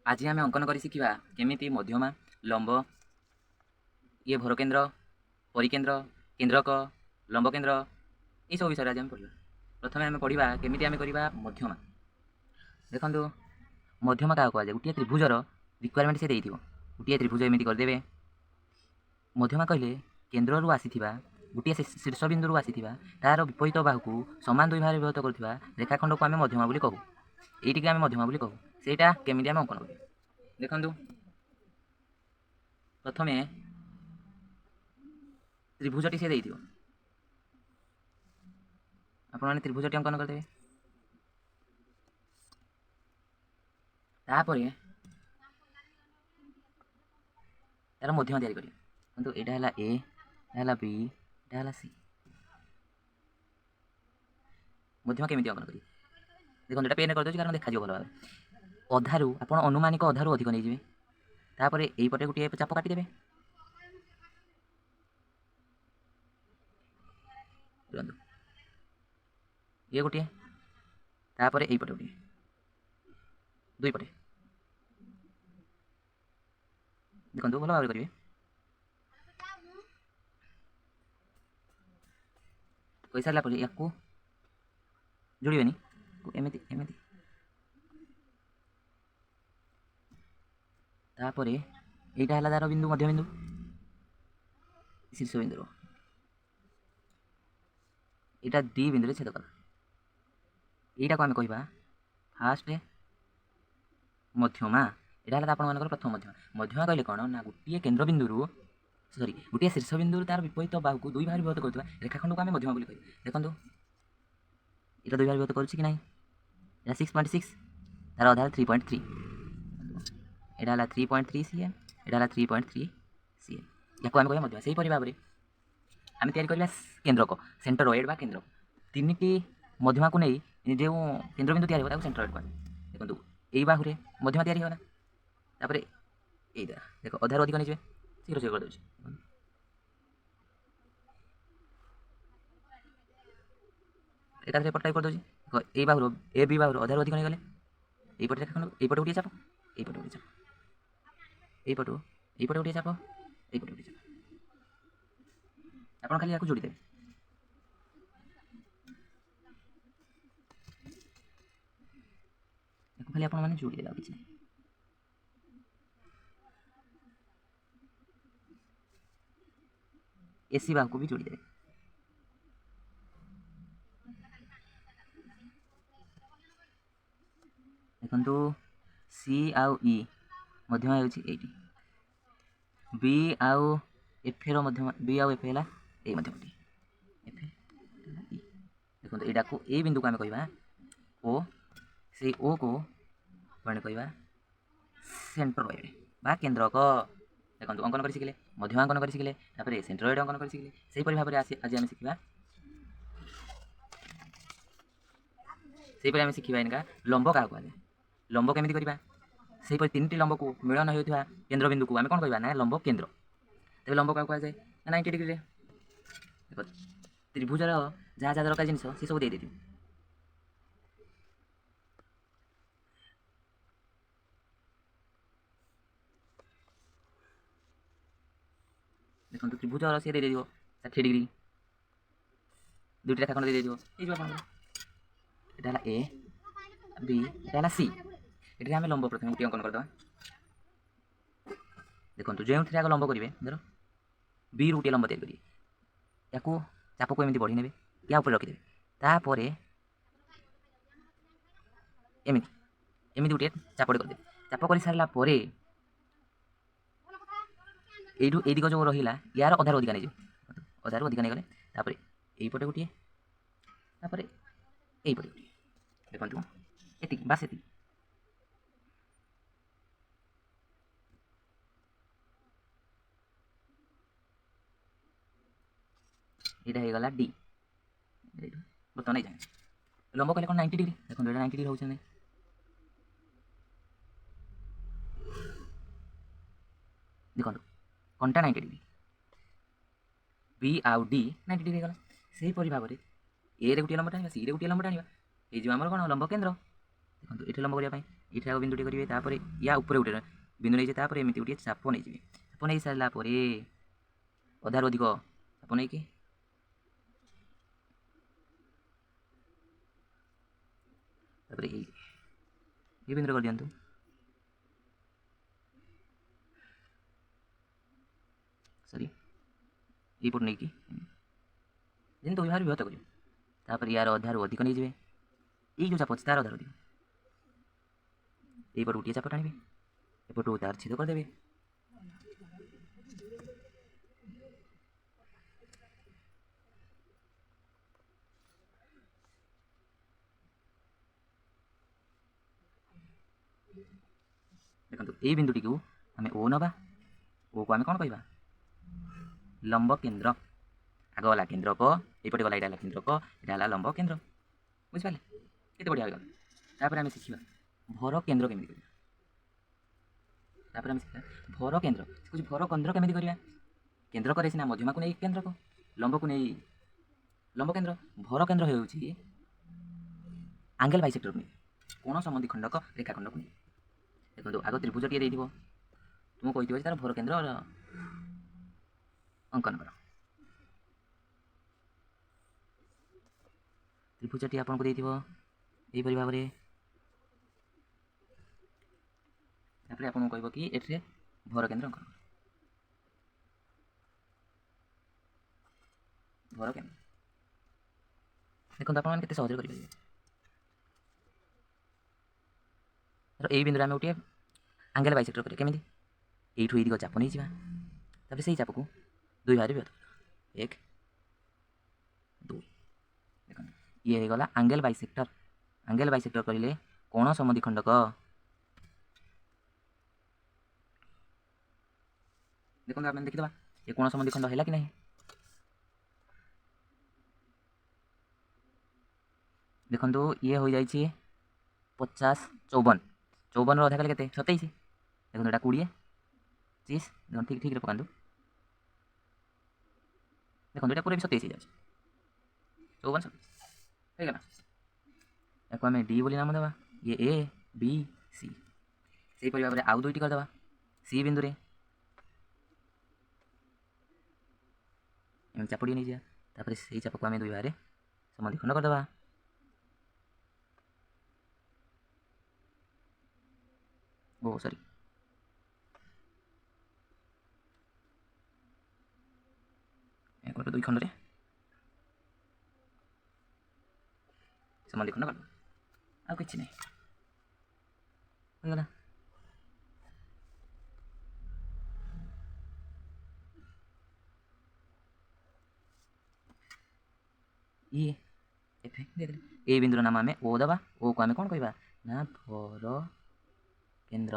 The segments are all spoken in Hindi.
आज आम अंकन कर शिखा केमी मध्यमा लंब ये भरकेन्द्र परिकेन्द्र केन्द्रक लंब केन्द्र ये सब विषय आज आम पढ़ा। प्रथम आम पढ़ा केमी आम करवा मध्यमा। देखो मध्यमा क्या कहुए गोटे त्रिभुजर रिक्वायरमेंट से गोटे त्रिभुज एमती करदे। मध्यमा कहले केन्द्र आसी गोटे शीर्षबिंदु आसी तार विपरीत बाहू को सामान दुई भाग विभक्त कर रेखाखंड को आम मध्यमा बोली कहू। ये आम मध्यमा बोली कहू सेटा केमी आम अंकन करूँ। देखु प्रथमे त्रिभुजटी से देती आपने त्रिभुजटी अंकन करदे। तापर तार मध्यमा तैयारी करें किंतु यहाँ है ए है बी है सी। मध्यमा केमी अंकन करें देखो ये पेन करदे कारण देखा भल भाव अधारू आप अनुमानिक अधारू अधिक नहीं जाए। तापर यहीपटे गोटे चाप काटिदेवे ये गोटे तापर यहीपटे गोटे दुई पटे देखो भल भाव करेंगे। कही सारापर या जोड़े एमती एमती तापर यहाँ है तार बिंदु मध्य बिंदु शीर्ष बिंदु यहाँ डी बिंदु छेद कला यहाँ को आम कह फास्ट मध्यमा। यहाँ है आप प्रथम मध्यमा। मध्यमा कहले कौन ना गोटे केन्द्र बिंदु सॉरी गोटे शीर्ष बिंदु तार विपरीत बाहू को दुई भाग विभक्त कर रेखाखंड को आम मध्यमा बोली कह। देखो ये दुई भाग विभक्त करुच्ची ना यहाँ 6.6 तार अधार 3.3 यहाँ है 3.3 सीएम यहाँ है 3.3 सीएम या आम कह मध्यमा। से भाव में आम तैयारी करवा केन्द्रक सेंटरॉइड बा केन्द्रक तीन मध्यमा को नहीं जो केन्द्रबिंदु तैयारी होगा सेंटरॉइड कह। देखो यही बाहुरे मध्यमा तैयारी होगा तापर यहीदा देख अधार अधिक नहीं जाए शीघ्र शीघ्र करदे एकाधे पटा करदे यही बाहु ए बी बाहु अधार अधिक नहीं गले यहीपटे यहीपटे गोटे चाप यहीपटे गोटे चाप यहीपटे गोटे चाप यहीपटे गोटे चाप आप खाली या जोड़ीदे खाली आप जोड़ीदे कि एसी बाहू को भी जोड़ीदे। देखो सी आउ ई मध्यमा होती बी आउ एफ मध्यमा बी आउ एफ है ये मध्यमटी एफ ई। देखो यहाँ को ए बिंदु को आम कह ओ से ओ को मैंने कह सेंट्रॉइड बा केन्द्रक। देखो अंकन कर शिखिले मध्यमा अंकन कर शिखिले तापर सेंट्रॉइड अंकन कर शिखिले से भाव में आज आम शिखा से शिखा इनका लंब क्या कहुए लंब केमी करवा से तीन लंब को मिलन होता केन्द्र बिंदु को आम कौन कहना ना लंब केन्द्र। तेज लंब क्या कहुए ना 90 डिग्री देख त्रिभुजर जहाँ जहाँ दरकार जिन सी सब दे देखो त्रिभुजर सी दे 60 डिग्री दुईट रेखाखंड दे यहाँ ए बी यहाँ सी ये आम लंब प्रथम गोटे अंकन करदे। देखो जो थे आग लंब करेंगे धर बी गोटे लंब तैयारी करेंगे या चाप को एमती बढ़ी ने या रखिदे तापर एमती एमती गोटे चापटे करदे चाप कर सारापर यू दिग जो रहा यार अधार अधिका नहीं अधार अधिका नहीं गले तापर यहीपटे गोटे तापर यहीपटे गोटे देखो ये बास ये यहाँ होगा डी बर्तमान नहीं जाए लंब कहले कौन 90 डिग्री देखो 90 डिग्री होने देखो कंटा 90 डिग्री बी आउ डी 90 डिग्री गला से भाव में ए गोटे लंब टाणी सी गोटे लंब टाणी ये जो आम कौन लंब केन्द्र देखो ये लंब करने ଏଇଠି ଆଉ ବିନ୍ଦୁଟି କରିବେ, ତାପରେ ୟା ଉପରେ ଗୋଟେ ବିନ୍ଦୁ ନେଇଯିବେ, ତାପରେ ଏମିତି ଗୋଟିଏ ଚାପ ନେଇଯିବେ। ଚାପ ନେଇ ସାରିଲା ପରେ ଅଧାରୁ ଅଧିକ ଚାପ ନେଇକି ତାପରେ ଏଇ ବିନ୍ଦୁରେ କରିଦିଅନ୍ତୁ। ସରି ଏଇପଟୁ ନେଇକି ଯେମିତି ଦୁଇ ଭାଗରେ ବିଭକ୍ତ କରିବେ। ତାପରେ ୟାର ଅଧାରୁ ଅଧିକ ନେଇଯିବେ, ଏଇ ଯେଉଁ ଚାପ ଅଛି ତାର ଅଧାରୁ ଅଧିକ, ଏଇପଟୁ ଗୋଟିଏ ଚାପ ଟାଣିବେ, ଏପଟୁ ତାର ଛେଦ କରିଦେବେ। ଦେଖନ୍ତୁ ଏଇ ବିନ୍ଦୁଟିକୁ ଆମେ ଓ ନେବା, ଓକୁ ଆମେ କ'ଣ କହିବା? ଲମ୍ବ କେନ୍ଦ୍ର। ଆଗ ଗଲା କେନ୍ଦ୍ରକ, ଏଇପଟେ ଗଲା, ଏଇଟା ହେଲା କେନ୍ଦ୍ରକ, ଏଇଟା ହେଲା ଲମ୍ବ କେନ୍ଦ୍ର। ବୁଝିପାରିଲେ? କେତେ ବଢ଼ିଆ ହେଇଗଲା। ତାପରେ ଆମେ ଶିଖିବା ଭର କେନ୍ଦ୍ର କେମିତି କରିବା। ତାପରେ ଆମେ ଶିଖିବା ଭର କେନ୍ଦ୍ର। କହୁଛି ଭର କେନ୍ଦ୍ର କେମିତି କରିବା? କେନ୍ଦ୍ର କରେ ସିନା ମଧ୍ୟମାକୁ ନେଇ କେନ୍ଦ୍ରକ, ଲମ୍ବକୁ ନେଇ ଲମ୍ବ କେନ୍ଦ୍ର। ଭର କେନ୍ଦ୍ର ହେଉଛି ଆଙ୍ଗେଲ ବାଇସେକ୍ଟରକୁ ନେଇ, କୋଣ ସମଦ୍ୱି ଖଣ୍ଡକ ରେଖାଖଣ୍ଡକୁ ନେଇ। ଦେଖନ୍ତୁ ଆଗ ତ୍ରିଭୁଜଟିଏ ଦେଇଥିବ, ତୁମକୁ କହିଥିବ ଯେ ତାର ଭର କେନ୍ଦ୍ର ଅଙ୍କନ କର। ତ୍ରିଭୁଜଟି ଆପଣଙ୍କୁ ଦେଇଥିବ ଏହିପରି ଭାବରେ, ତାପରେ ଆପଣଙ୍କୁ କହିବ କି ଏଠିରେ ଭର କେନ୍ଦ୍ର ଅଙ୍କନ କର। ଭର କେନ୍ଦ୍ର ଦେଖନ୍ତୁ ଆପଣମାନେ କେତେ ସହଜରେ କରିପାରିବେ। ଏଇ ବିନ୍ଦୁରେ ଆମେ ଗୋଟିଏ ଆଙ୍ଗେଲ ବାଇସେକ୍ଟର କରିବା। କେମିତି? এইଠୁ ଏଇ ଦିଗ ଚାପ ନେଇଯିବା, ତାପରେ ସେଇ ଚାପକୁ ଦୁଇ ଭାଗରେ ବିଭକ୍ତ କରିବା, 1 2। ଦେଖନ୍ତୁ ଇଏ ହେଇଗଲା ଆଙ୍ଗେଲ ବାଇସେକ୍ଟର। ଆଙ୍ଗେଲ ବାଇସେକ୍ଟର କରିଲେ କୋଣ ସମଦ୍ୱି ଖଣ୍ଡକ। ଦେଖନ୍ତୁ ଆମେ ଦେଖିଦେବା ଏ କୋଣ ସମଦ୍ୱି ଖଣ୍ଡ ହେଲା କି ନାହିଁ। ଦେଖନ୍ତୁ ଇଏ ହୋଇଯାଇଛି 50 54, 54ର ଅଧା କଲେ କେତେ? 27। ଦେଖନ୍ତୁ ଏଇଟା 20 25, ଦେଖନ୍ତୁ ଠିକ୍ରେ ପକାନ୍ତୁ। ଦେଖନ୍ତୁ ଏଇଟା ପୁରା ବି 27 ହେଇଯାଉଛି, 54 27 ହେଇଗଲା। ୟାକୁ ଆମେ ଡି ବୋଲି ନାମ ଦେବା, ଇଏ ଏ ବି ସି। ସେହିପରି ଭାବରେ ଆଉ ଦୁଇଟି କରିଦେବା ସି ବିନ୍ଦୁରେ, ଏମିତି ଚାପଟି ନେଇଯିବା, ତାପରେ ସେଇ ଚାପକୁ ଆମେ ଦୁଇ ଭାଗରେ ସମଦ୍ୱିଖଣ୍ଡ କରିଦେବା। ସରି ଗୋଟେ ଦୁଇ ଖଣ୍ଡରେ ସମଦ୍ୱିଖଣ୍ଡ କରିଦେବା, ଆଉ କିଛି ନାହିଁ, ହେଇଗଲା। ଇଏ ଏଫେ ଦେଇଦେଲେ, ଏଇ ବିନ୍ଦୁର ନାମ ଆମେ ଓ ଦେବା। ଓକୁ ଆମେ କ'ଣ କହିବା ନା ଭର କେନ୍ଦ୍ର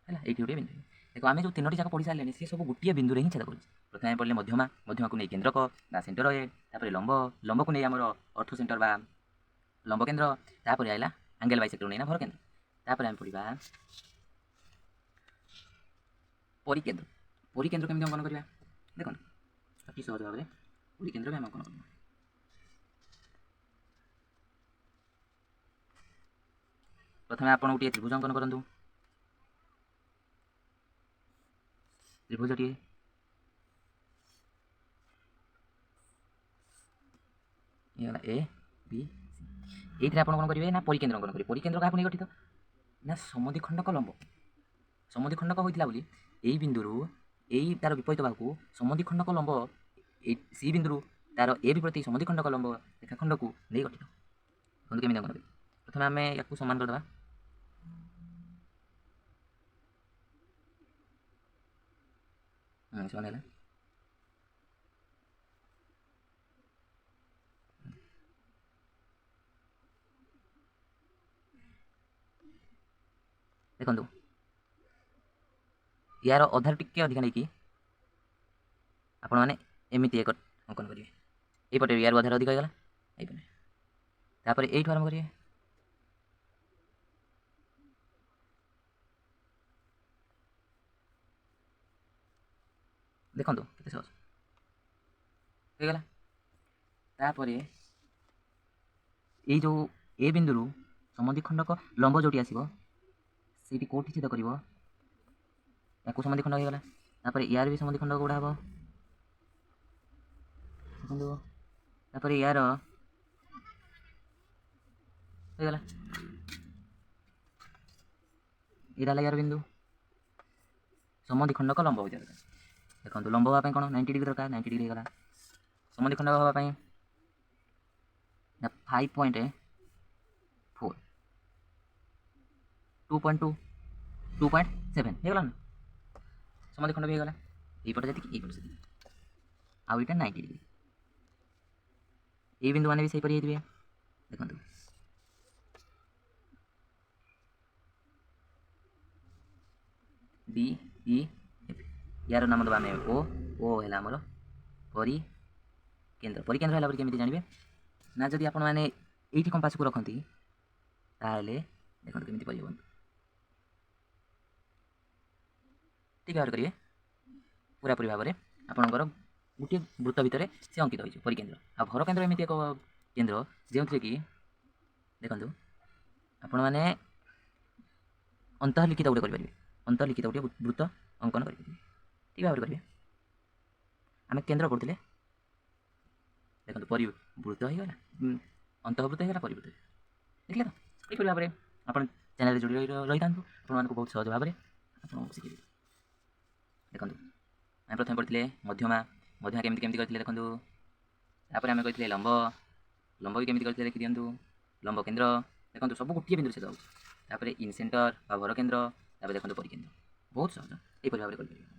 ହେଲା। ଏଇଠି ଗୋଟିଏ ବିନ୍ଦୁ। ଦେଖ ଆମେ ଯେଉଁ ତିନୋଟି ଯାକ ପଢ଼ି ସାରିଲେଣି ସେ ସବୁ ଗୋଟିଏ ବିନ୍ଦୁରେ ହିଁ ଛେଦ କରୁଛି। ପ୍ରଥମେ ଆମେ ପଢ଼ିଲେ ମଧ୍ୟମା, ମଧ୍ୟମାକୁ ନେଇ କେନ୍ଦ୍ରକ ବା ସେଣ୍ଟରଏଡ୍, ତାପରେ ଲମ୍ବ, ଲମ୍ବକୁ ନେଇ ଆମର ଅର୍ଥ ସେଣ୍ଟର ବା ଲମ୍ବ କେନ୍ଦ୍ର, ତାପରେ ଆଇଲା ଆଙ୍ଗେଲ ବାଇସେକ୍ଟରକୁ ନେଇ ନା ଭର କେନ୍ଦ୍ର। ତାପରେ ଆମେ ପଢ଼ିବା ପରିକେନ୍ଦ୍ର। ପରିକେନ୍ଦ୍ର କେମିତି ଅଙ୍କନ କରିବା? ଦେଖନ୍ତୁ ଅତି ସହଜ ଭାବରେ ପରିକେନ୍ଦ୍ର ବି ଆମେ ଅଙ୍କନ କରିବା। ପ୍ରଥମେ ଆପଣ ଗୋଟିଏ ତ୍ରିଭୁଜ ଅଙ୍କନ କରନ୍ତୁ। ତ୍ରିଭୁଜଟିଏ ହେଇଗଲା ଏ ବି ସି। ଏଇଥିରେ ଆପଣ କ'ଣ କରିବେ ନା ପରିକେନ୍ଦ୍ର ଅଙ୍କନ କରିବେ। ପରିକେନ୍ଦ୍ର କାହାକୁ ନେଇ ଗଠିତ ନା ସମଦ୍ୱିଖଣ୍ଡକ ଲମ୍ବ। ସମଦ୍ୱିଖଣ୍ଡକ ହୋଇଥିଲା ବୋଲି ଏଇ ବିନ୍ଦୁରୁ ଏଇ ତାର ବିପରୀତ ବାହୁକୁ ସମଦ୍ୱିଖଣ୍ଡକ ଲମ୍ବ, ଏଇ ସି ବିନ୍ଦୁରୁ ତାର ଏ ବିପରୀତ ସମଦ୍ୱିଖଣ୍ଡକ ଲମ୍ବ ରେଖାଖଣ୍ଡକୁ ନେଇ ଗଠିତ। ଦେଖନ୍ତୁ କେମିତି ଅଙ୍କନ କରିବେ। ପ୍ରଥମେ ଆମେ ୟାକୁ ସମାନ କରିଦେବା, ସମାନ ହେଲା। ଦେଖନ୍ତୁ ୟାର ଅଧାରୁ ଟିକେ ଅଧିକା ନେଇକି ଆପଣମାନେ ଏମିତି ଏକ ଅଙ୍କନ କରିବେ। ଏଇପଟେ ୟାର ଅଧାରୁ ଅଧିକ ହେଇଗଲା, ଏଇପଟେ। ତାପରେ ଏଇଠୁ ଆରମ୍ଭ କରିବେ, ଦେଖନ୍ତୁ କେତେ ସହଜ ହେଇଗଲା। ତାପରେ ଏଇ ଯେଉଁ ଏ ବିନ୍ଦୁରୁ समद्विखंडक लंब जोटी आसीबो सेठी कोठी छेद करिवो याकू समद्विखंड होइगला तापर यार भी समद्विखंड गुड़ा हबो देखंतु तापर यार होइगला इरा यार बिंदु समद्विखंडक लंब होइजा देखंतु लंब होगा कोन 90 डिग्री दरकार 90 डिग्री होइगला समद्विखंड होगा 5.4 2.2 2.7 ହେଇଗଲା ନା ସମଦ୍ୱିଖଣ୍ଡ ବି ହେଇଗଲା ଏଇପଟେ ଯେତିକି ଏଇପଟେ ସେତିକି ଆଉ ଏଇଟା 90 ଡିଗ୍ରୀ ଏଇ ବିନ୍ଦୁ ମାନେ ବି ସେହିପରି ହେଇଥିବେ ଦେଖନ୍ତୁ ଡି ଇ ଏଫ୍ ୟାର ନାମ ଦେବା ଆମେ ଓ ହେଲା ଆମର ପରିକେନ୍ଦ୍ର ହେଲା ପରେ କେମିତି ଜାଣିବେ ନା ଯଦି ଆପଣମାନେ ଏଇଠି କମ୍ପାସକୁ ରଖନ୍ତି ତାହେଲେ ଦେଖନ୍ତୁ କେମିତି କରିହେବ ठीक भाव करेंगे पूरापूरी भाव में आपंकर गोटे वृत्त भितर से अंकित हो परिकेन्द्र आ भर केन्द्र एमती एक केन्द्र जो कि देखो आपण मैंने अंतःलिखित गोटे करेंगे अंतःलिखित गोटे वृत्त अंकन करेंगे ठीक भाव करेंगे आम केन्द्र करते देखो परिवृत्त होगा अंतःवृत्त होगा परिवृत्त देखिए तो यहीपरि भाव में आप चैनल जोड़ी रही था आपको बहुत सहज भाव में आपको शिखे देखो आम प्रथम पढ़ते मध्यमा मध्यमा केमती केमती करते देखो तापर आम कहते लंब लंब भी केमती करते देखी दिंतु लंब केन्द्र देखो सब गोटे बिंदु से जाऊँ इन सेंटर भर केन्द्र देखो परिकेन्द्र बहुत सहज यहीपरि भाव में कर